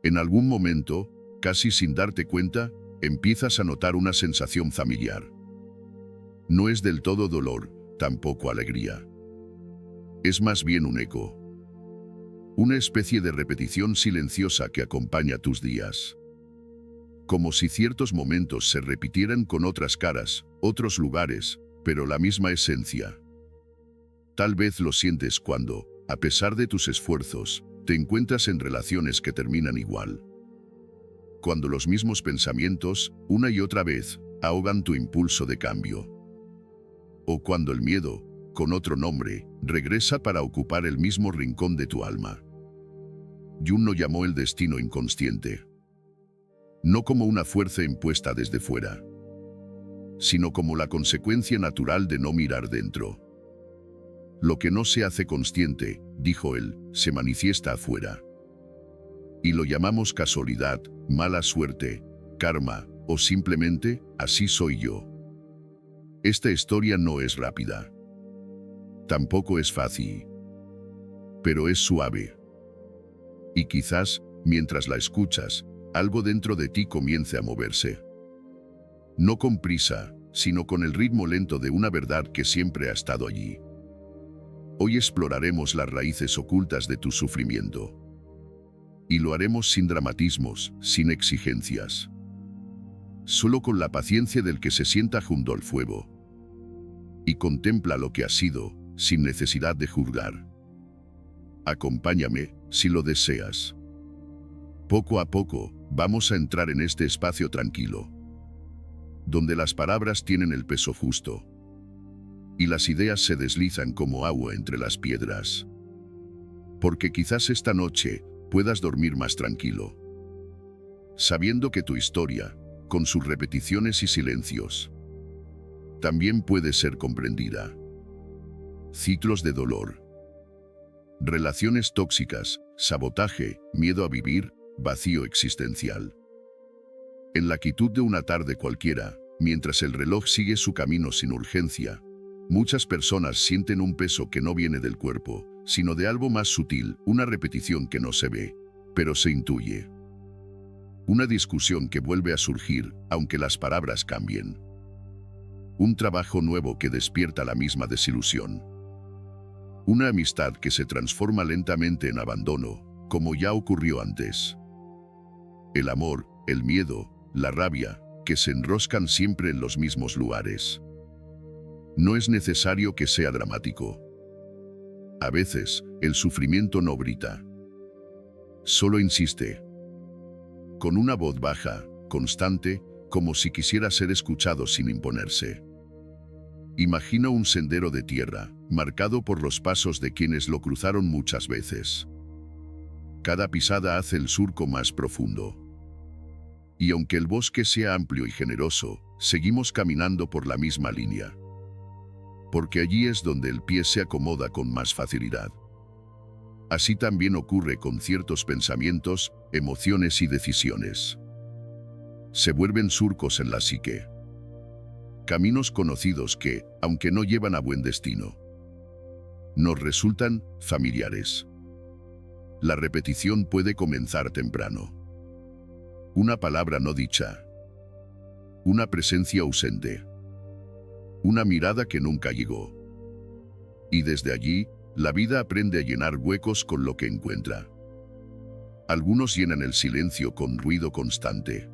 En algún momento, casi sin darte cuenta, empiezas a notar una sensación familiar. No es del todo dolor, tampoco alegría. Es más bien un eco. Una especie de repetición silenciosa que acompaña tus días. Como si ciertos momentos se repitieran con otras caras, otros lugares, pero la misma esencia. Tal vez lo sientes cuando, a pesar de tus esfuerzos, te encuentras en relaciones que terminan igual. Cuando los mismos pensamientos, una y otra vez, ahogan tu impulso de cambio. O cuando el miedo, con otro nombre, regresa para ocupar el mismo rincón de tu alma. Jung lo llamó el destino inconsciente. No como una fuerza impuesta desde fuera, sino como la consecuencia natural de no mirar dentro. Lo que no se hace consciente, dijo él, se manifiesta afuera. Y lo llamamos casualidad, mala suerte, karma, o simplemente, así soy yo. Esta historia no es rápida. Tampoco es fácil. Pero es suave. Y quizás, mientras la escuchas, algo dentro de ti comience a moverse. No con prisa, sino con el ritmo lento de una verdad que siempre ha estado allí. Hoy exploraremos las raíces ocultas de tu sufrimiento. Y lo haremos sin dramatismos, sin exigencias. Solo con la paciencia del que se sienta junto al fuego. Y contempla lo que ha sido, sin necesidad de juzgar. Acompáñame, si lo deseas. Poco a poco, vamos a entrar en este espacio tranquilo, donde las palabras tienen el peso justo, y las ideas se deslizan como agua entre las piedras. Porque quizás esta noche puedas dormir más tranquilo, sabiendo que tu historia, con sus repeticiones y silencios, también puede ser comprendida. Ciclos de dolor, relaciones tóxicas, sabotaje, miedo a vivir, vacío existencial. En la quietud de una tarde cualquiera, mientras el reloj sigue su camino sin urgencia, muchas personas sienten un peso que no viene del cuerpo, sino de algo más sutil, una repetición que no se ve, pero se intuye. Una discusión que vuelve a surgir, aunque las palabras cambien. Un trabajo nuevo que despierta la misma desilusión. Una amistad que se transforma lentamente en abandono, como ya ocurrió antes. El amor, el miedo, la rabia, que se enroscan siempre en los mismos lugares. No es necesario que sea dramático. A veces, el sufrimiento no grita. Solo insiste. Con una voz baja, constante, como si quisiera ser escuchado sin imponerse. Imagina un sendero de tierra, marcado por los pasos de quienes lo cruzaron muchas veces. Cada pisada hace el surco más profundo. Y aunque el bosque sea amplio y generoso, seguimos caminando por la misma línea. Porque allí es donde el pie se acomoda con más facilidad. Así también ocurre con ciertos pensamientos, emociones y decisiones. Se vuelven surcos en la psique. Caminos conocidos que, aunque no llevan a buen destino, nos resultan familiares. La repetición puede comenzar temprano. Una palabra no dicha. Una presencia ausente. Una mirada que nunca llegó. Y desde allí, la vida aprende a llenar huecos con lo que encuentra. Algunos llenan el silencio con ruido constante.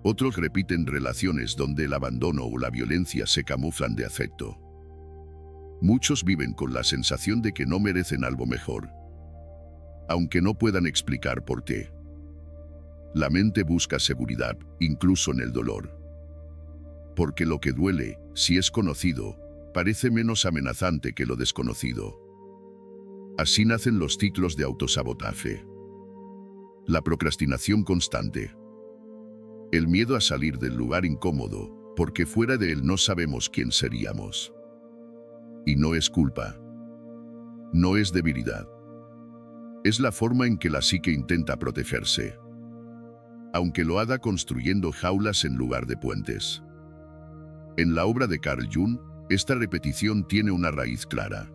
Otros repiten relaciones donde el abandono o la violencia se camuflan de afecto. Muchos viven con la sensación de que no merecen algo mejor, aunque no puedan explicar por qué. La mente busca seguridad, incluso en el dolor. Porque lo que duele, si es conocido, parece menos amenazante que lo desconocido. Así nacen los ciclos de autosabotaje. La procrastinación constante. El miedo a salir del lugar incómodo, porque fuera de él no sabemos quién seríamos. Y no es culpa. No es debilidad. Es la forma en que la psique intenta protegerse, aunque lo haga construyendo jaulas en lugar de puentes. En la obra de Carl Jung, esta repetición tiene una raíz clara.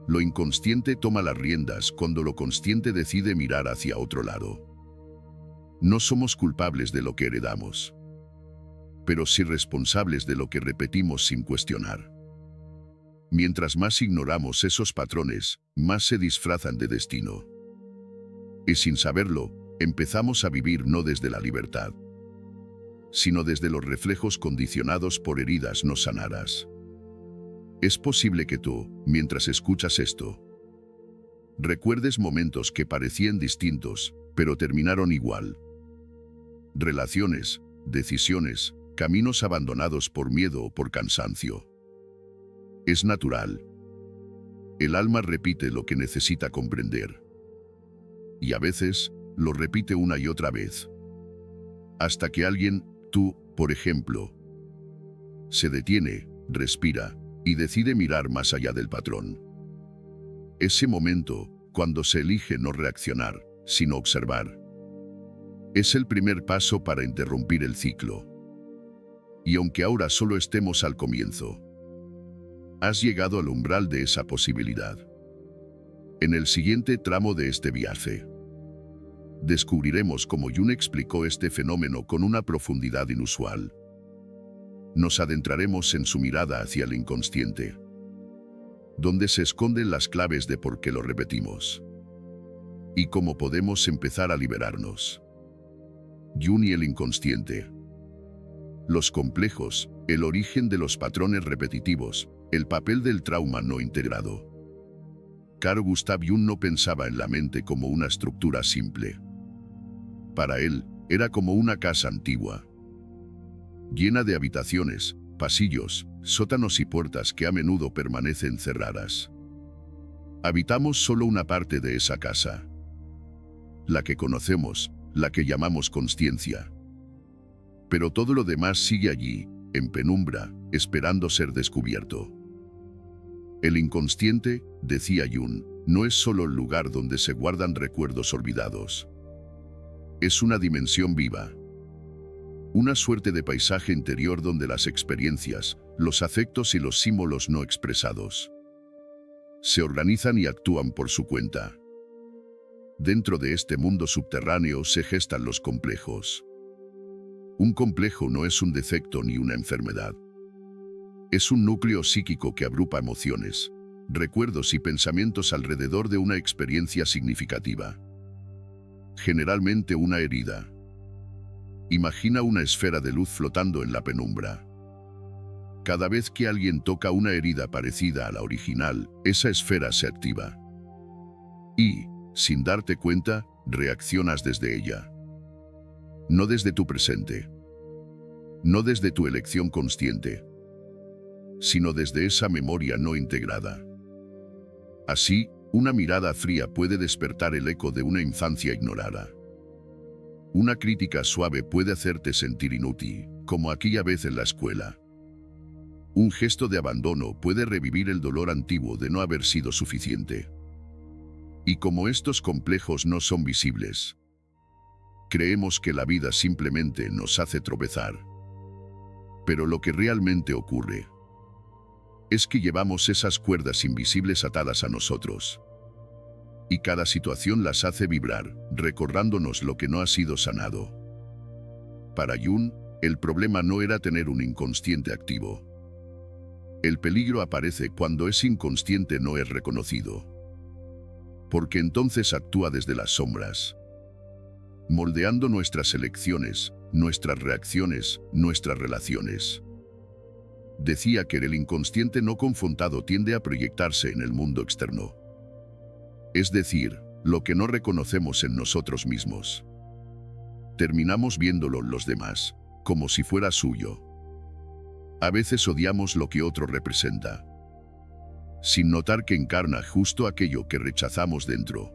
Lo inconsciente toma las riendas cuando lo consciente decide mirar hacia otro lado. No somos culpables de lo que heredamos, pero sí responsables de lo que repetimos sin cuestionar. Mientras más ignoramos esos patrones, más se disfrazan de destino. Y sin saberlo, empezamos a vivir no desde la libertad, sino desde los reflejos condicionados por heridas no sanadas. Es posible que tú, mientras escuchas esto, recuerdes momentos que parecían distintos, pero terminaron igual. Relaciones, decisiones, caminos abandonados por miedo o por cansancio. Es natural. El alma repite lo que necesita comprender. Y a veces, lo repite una y otra vez. Hasta que alguien, tú, por ejemplo, se detiene, respira y decide mirar más allá del patrón. Ese momento, cuando se elige no reaccionar, sino observar, es el primer paso para interrumpir el ciclo. Y aunque ahora solo estemos al comienzo, has llegado al umbral de esa posibilidad. En el siguiente tramo de este viaje, descubriremos cómo Jung explicó este fenómeno con una profundidad inusual. Nos adentraremos en su mirada hacia el inconsciente, donde se esconden las claves de por qué lo repetimos y cómo podemos empezar a liberarnos. Jung y el inconsciente. Los complejos, el origen de los patrones repetitivos, el papel del trauma no integrado. Carl Gustav Jung no pensaba en la mente como una estructura simple. Para él, era como una casa antigua, llena de habitaciones, pasillos, sótanos y puertas que a menudo permanecen cerradas. Habitamos solo una parte de esa casa, la que conocemos, la que llamamos consciencia. Pero todo lo demás sigue allí, en penumbra, esperando ser descubierto. El inconsciente, decía Jung, no es solo el lugar donde se guardan recuerdos olvidados. Es una dimensión viva. Una suerte de paisaje interior donde las experiencias, los afectos y los símbolos no expresados se organizan y actúan por su cuenta. Dentro de este mundo subterráneo se gestan los complejos. Un complejo no es un defecto ni una enfermedad. Es un núcleo psíquico que agrupa emociones, recuerdos y pensamientos alrededor de una experiencia significativa. Generalmente una herida. Imagina una esfera de luz flotando en la penumbra. Cada vez que alguien toca una herida parecida a la original, esa esfera se activa. Y, sin darte cuenta, reaccionas desde ella. No desde tu presente. No desde tu elección consciente, sino desde esa memoria no integrada. Así, una mirada fría puede despertar el eco de una infancia ignorada. Una crítica suave puede hacerte sentir inútil, como aquella vez en la escuela. Un gesto de abandono puede revivir el dolor antiguo de no haber sido suficiente. Y como estos complejos no son visibles, creemos que la vida simplemente nos hace tropezar. Pero lo que realmente ocurre es que llevamos esas cuerdas invisibles atadas a nosotros. Y cada situación las hace vibrar, recordándonos lo que no ha sido sanado. Para Jung, el problema no era tener un inconsciente activo. El peligro aparece cuando ese inconsciente no es reconocido, porque entonces actúa desde las sombras, moldeando nuestras elecciones, nuestras reacciones, nuestras relaciones. Decía que el inconsciente no confrontado tiende a proyectarse en el mundo externo. Es decir, lo que no reconocemos en nosotros mismos. Terminamos viéndolo en los demás, como si fuera suyo. A veces odiamos lo que otro representa, sin notar que encarna justo aquello que rechazamos dentro.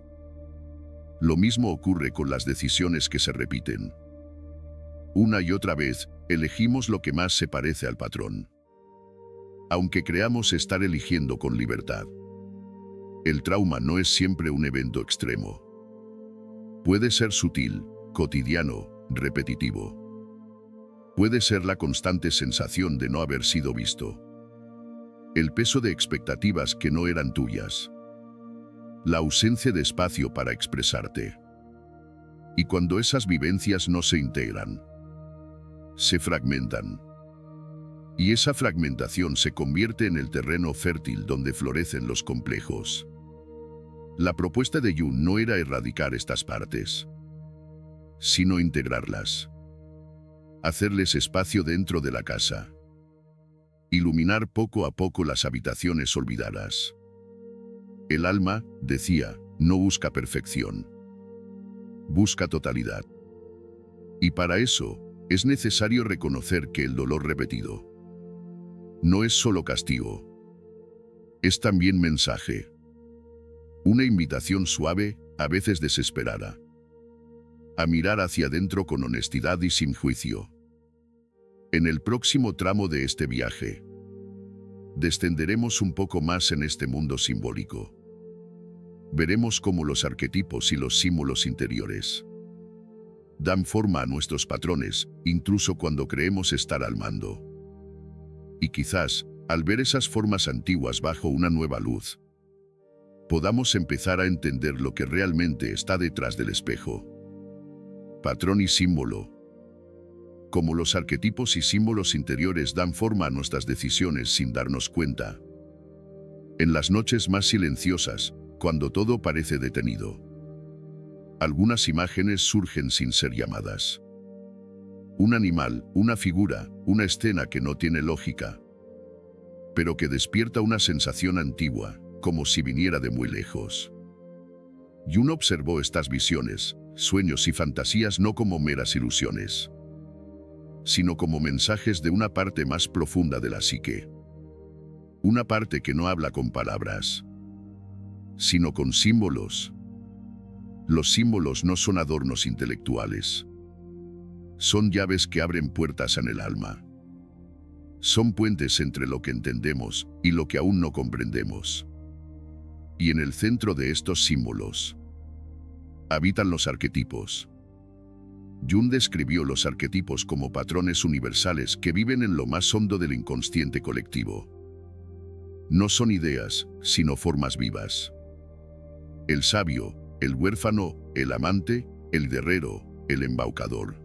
Lo mismo ocurre con las decisiones que se repiten. Una y otra vez, elegimos lo que más se parece al patrón, aunque creamos estar eligiendo con libertad. El trauma no es siempre un evento extremo. Puede ser sutil, cotidiano, repetitivo. Puede ser la constante sensación de no haber sido visto. El peso de expectativas que no eran tuyas. la ausencia de espacio para expresarte. Y cuando esas vivencias no se integran, se fragmentan. Y esa fragmentación se convierte en el terreno fértil donde florecen los complejos. La propuesta de Jung no era erradicar estas partes, sino integrarlas, hacerles espacio dentro de la casa, iluminar poco a poco las habitaciones olvidadas. El alma, decía, no busca perfección, busca totalidad. Y para eso, es necesario reconocer que el dolor repetido no es solo castigo, es también mensaje. Una invitación suave, a veces desesperada, a mirar hacia adentro con honestidad y sin juicio. En el próximo tramo de este viaje, descenderemos un poco más en este mundo simbólico. Veremos cómo los arquetipos y los símbolos interiores dan forma a nuestros patrones, incluso cuando creemos estar al mando. Y quizás, al ver esas formas antiguas bajo una nueva luz, podamos empezar a entender lo que realmente está detrás del espejo. Patrón y símbolo. Como los arquetipos y símbolos interiores dan forma a nuestras decisiones sin darnos cuenta. En las noches más silenciosas, cuando todo parece detenido, algunas imágenes surgen sin ser llamadas. Un animal, una figura, una escena que no tiene lógica, pero que despierta una sensación antigua, como si viniera de muy lejos. Jung observó estas visiones, sueños y fantasías no como meras ilusiones, sino como mensajes de una parte más profunda de la psique. Una parte que no habla con palabras, sino con símbolos. Los símbolos no son adornos intelectuales. Son llaves que abren puertas en el alma. Son puentes entre lo que entendemos y lo que aún no comprendemos. Y en el centro de estos símbolos habitan los arquetipos. Jung describió los arquetipos como patrones universales que viven en lo más hondo del inconsciente colectivo. No son ideas, sino formas vivas. El sabio, el huérfano, el amante, el guerrero, el embaucador.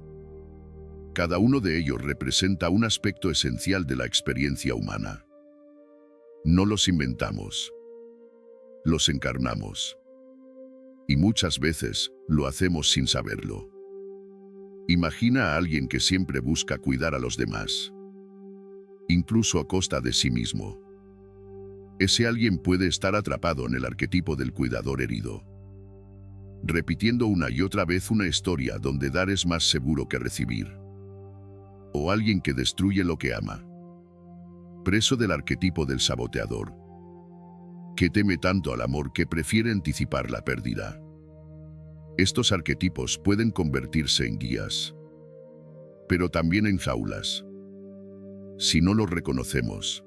Cada uno de ellos representa un aspecto esencial de la experiencia humana. No los inventamos, los encarnamos. Y muchas veces lo hacemos sin saberlo. Imagina a alguien que siempre busca cuidar a los demás, incluso a costa de sí mismo. Ese alguien puede estar atrapado en el arquetipo del cuidador herido, repitiendo una y otra vez una historia donde dar es más seguro que recibir. O alguien que destruye lo que ama, preso del arquetipo del saboteador, que teme tanto al amor que prefiere anticipar la pérdida. Estos arquetipos pueden convertirse en guías, pero también en jaulas, si no los reconocemos.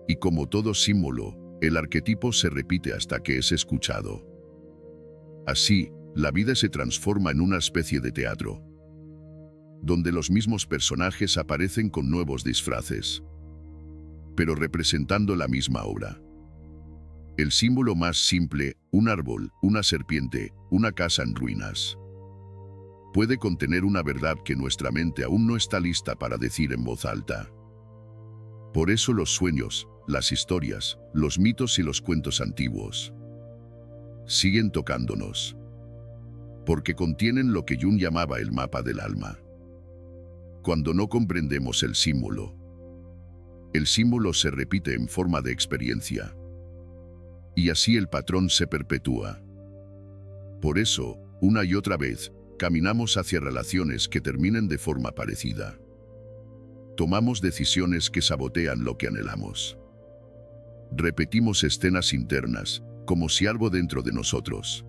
Y como todo símbolo, el arquetipo se repite hasta que es escuchado. Así, la vida se transforma en una especie de teatro, donde los mismos personajes aparecen con nuevos disfraces, pero representando la misma obra. El símbolo más simple, un árbol, una serpiente, una casa en ruinas, puede contener una verdad que nuestra mente aún no está lista para decir en voz alta. Por eso los sueños, las historias, los mitos y los cuentos antiguos siguen tocándonos, porque contienen lo que Jung llamaba el mapa del alma. Cuando no comprendemos el símbolo se repite en forma de experiencia, y así el patrón se perpetúa. Por eso, una y otra vez, caminamos hacia relaciones que terminen de forma parecida. Tomamos decisiones que sabotean lo que anhelamos. Repetimos escenas internas, como si algo dentro de nosotros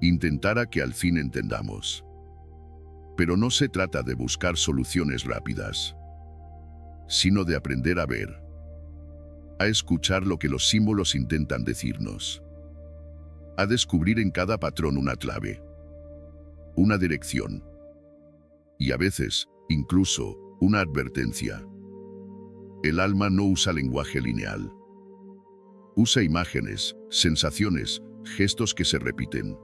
intentara que al fin entendamos. Pero no se trata de buscar soluciones rápidas, sino de aprender a ver, a escuchar lo que los símbolos intentan decirnos, a descubrir en cada patrón una clave, una dirección, y a veces, incluso, una advertencia. El alma no usa lenguaje lineal. Usa imágenes, sensaciones, gestos que se repiten.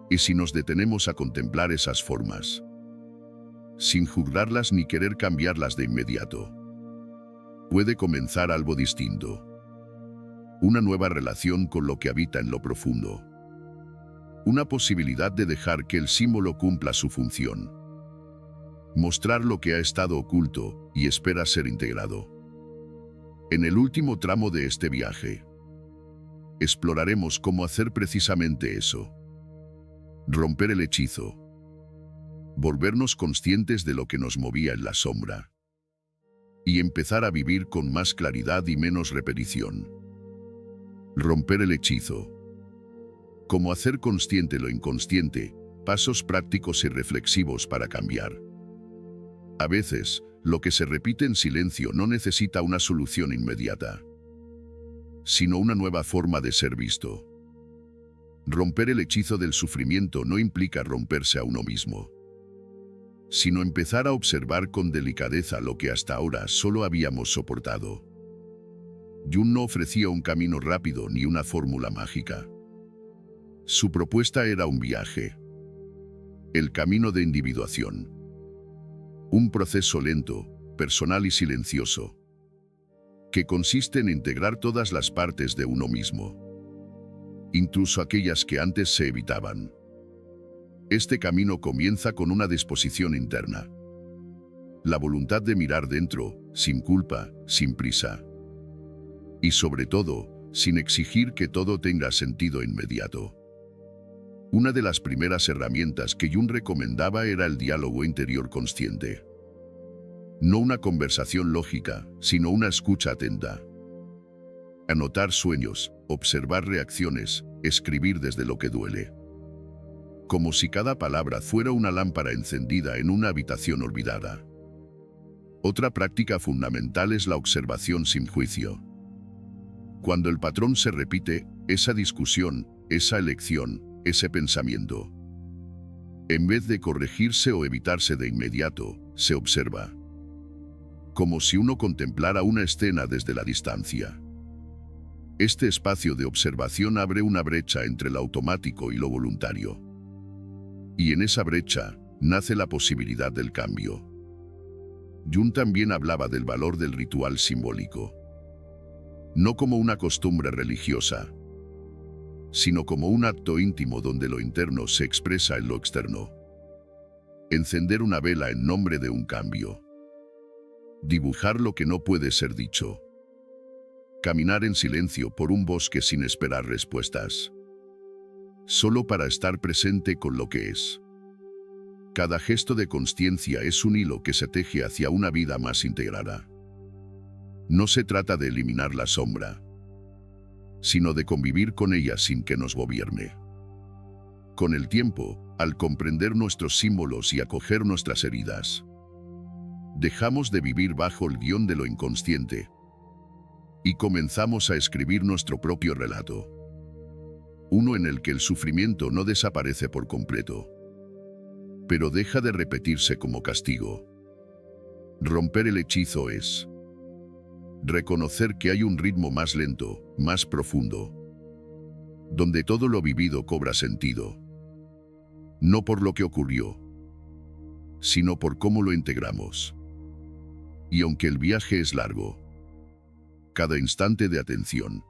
Y si nos detenemos a contemplar esas formas, sin juzgarlas ni querer cambiarlas de inmediato, puede comenzar algo distinto. Una nueva relación con lo que habita en lo profundo. Una posibilidad de dejar que el símbolo cumpla su función. Mostrar lo que ha estado oculto y espera ser integrado. En el último tramo de este viaje, exploraremos cómo hacer precisamente eso. Romper el hechizo. Volvernos conscientes de lo que nos movía en la sombra. Y empezar a vivir con más claridad y menos repetición. Romper el hechizo. Cómo hacer consciente lo inconsciente, pasos prácticos y reflexivos para cambiar. A veces, lo que se repite en silencio no necesita una solución inmediata, sino una nueva forma de ser visto. Romper el hechizo del sufrimiento no implica romperse a uno mismo, sino empezar a observar con delicadeza lo que hasta ahora solo habíamos soportado. Jung no ofrecía un camino rápido ni una fórmula mágica. Su propuesta era un viaje. El camino de individuación. Un proceso lento, personal y silencioso, que consiste en integrar todas las partes de uno mismo, incluso aquellas que antes se evitaban. Este camino comienza con una disposición interna. La voluntad de mirar dentro, sin culpa, sin prisa. Y sobre todo, sin exigir que todo tenga sentido inmediato. Una de las primeras herramientas que Jung recomendaba era el diálogo interior consciente. No una conversación lógica, sino una escucha atenta. Anotar sueños, observar reacciones, escribir desde lo que duele. Como si cada palabra fuera una lámpara encendida en una habitación olvidada. Otra práctica fundamental es la observación sin juicio. Cuando el patrón se repite, esa discusión, esa elección, ese pensamiento, en vez de corregirse o evitarse de inmediato, se observa. Como si uno contemplara una escena desde la distancia. Este espacio de observación abre una brecha entre lo automático y lo voluntario. Y en esa brecha, nace la posibilidad del cambio. Jung también hablaba del valor del ritual simbólico. No como una costumbre religiosa, sino como un acto íntimo donde lo interno se expresa en lo externo. Encender una vela en nombre de un cambio. Dibujar lo que no puede ser dicho. Caminar en silencio por un bosque sin esperar respuestas. Solo para estar presente con lo que es. Cada gesto de consciencia es un hilo que se teje hacia una vida más integrada. No se trata de eliminar la sombra, sino de convivir con ella sin que nos gobierne. Con el tiempo, al comprender nuestros símbolos y acoger nuestras heridas, dejamos de vivir bajo el guión de lo inconsciente y comenzamos a escribir nuestro propio relato. Uno en el que el sufrimiento no desaparece por completo, pero deja de repetirse como castigo. Romper el hechizo es reconocer que hay un ritmo más lento, más profundo, donde todo lo vivido cobra sentido. No por lo que ocurrió, sino por cómo lo integramos. Y aunque el viaje es largo, cada instante de atención,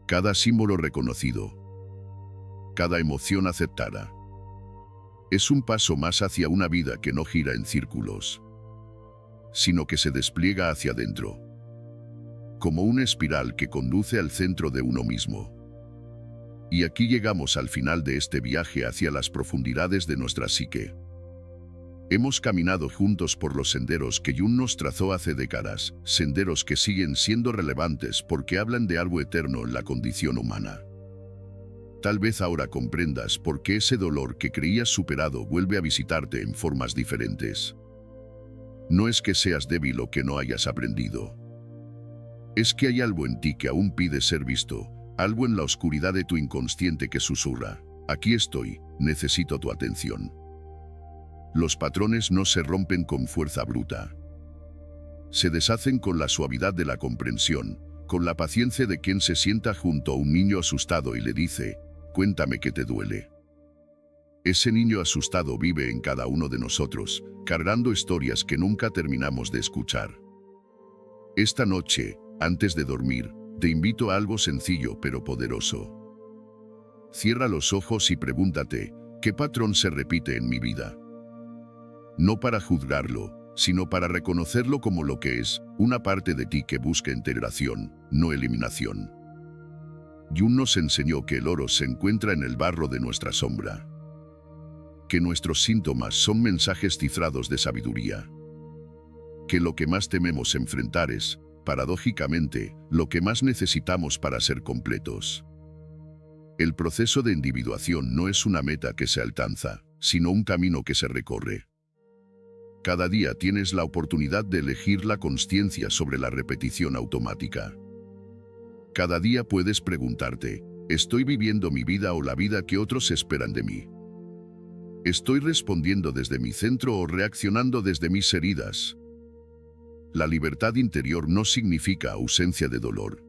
cada símbolo reconocido, cada emoción aceptada, es un paso más hacia una vida que no gira en círculos, sino que se despliega hacia adentro, como una espiral que conduce al centro de uno mismo. Y aquí llegamos al final de este viaje hacia las profundidades de nuestra psique. Hemos caminado juntos por los senderos que Jung nos trazó hace décadas, senderos que siguen siendo relevantes porque hablan de algo eterno en la condición humana. Tal vez ahora comprendas por qué ese dolor que creías superado vuelve a visitarte en formas diferentes. No es que seas débil o que no hayas aprendido. Es que hay algo en ti que aún pide ser visto, algo en la oscuridad de tu inconsciente que susurra: aquí estoy, necesito tu atención. Los patrones no se rompen con fuerza bruta. Se deshacen con la suavidad de la comprensión, con la paciencia de quien se sienta junto a un niño asustado y le dice, cuéntame qué te duele. Ese niño asustado vive en cada uno de nosotros, cargando historias que nunca terminamos de escuchar. Esta noche, antes de dormir, te invito a algo sencillo pero poderoso. Cierra los ojos y pregúntate, ¿qué patrón se repite en mi vida? No para juzgarlo, sino para reconocerlo como lo que es, una parte de ti que busca integración, no eliminación. Jung nos enseñó que el oro se encuentra en el barro de nuestra sombra. Que nuestros síntomas son mensajes cifrados de sabiduría. Que lo que más tememos enfrentar es, paradójicamente, lo que más necesitamos para ser completos. El proceso de individuación no es una meta que se alcanza, sino un camino que se recorre. Cada día tienes la oportunidad de elegir la consciencia sobre la repetición automática. Cada día puedes preguntarte, ¿estoy viviendo mi vida o la vida que otros esperan de mí? ¿Estoy respondiendo desde mi centro o reaccionando desde mis heridas? La libertad interior no significa ausencia de dolor.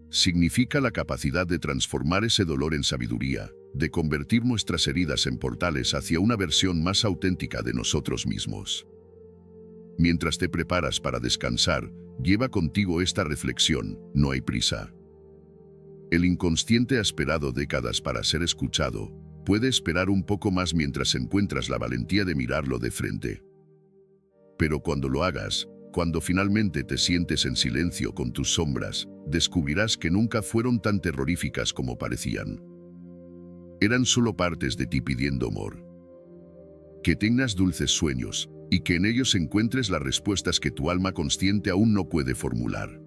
Significa la capacidad de transformar ese dolor en sabiduría, de convertir nuestras heridas en portales hacia una versión más auténtica de nosotros mismos. Mientras te preparas para descansar, lleva contigo esta reflexión, no hay prisa. El inconsciente ha esperado décadas para ser escuchado, puede esperar un poco más mientras encuentras la valentía de mirarlo de frente. Pero cuando lo hagas, cuando finalmente te sientes en silencio con tus sombras, descubrirás que nunca fueron tan terroríficas como parecían. Eran solo partes de ti pidiendo amor. Que tengas dulces sueños, y que en ellos encuentres las respuestas que tu alma consciente aún no puede formular.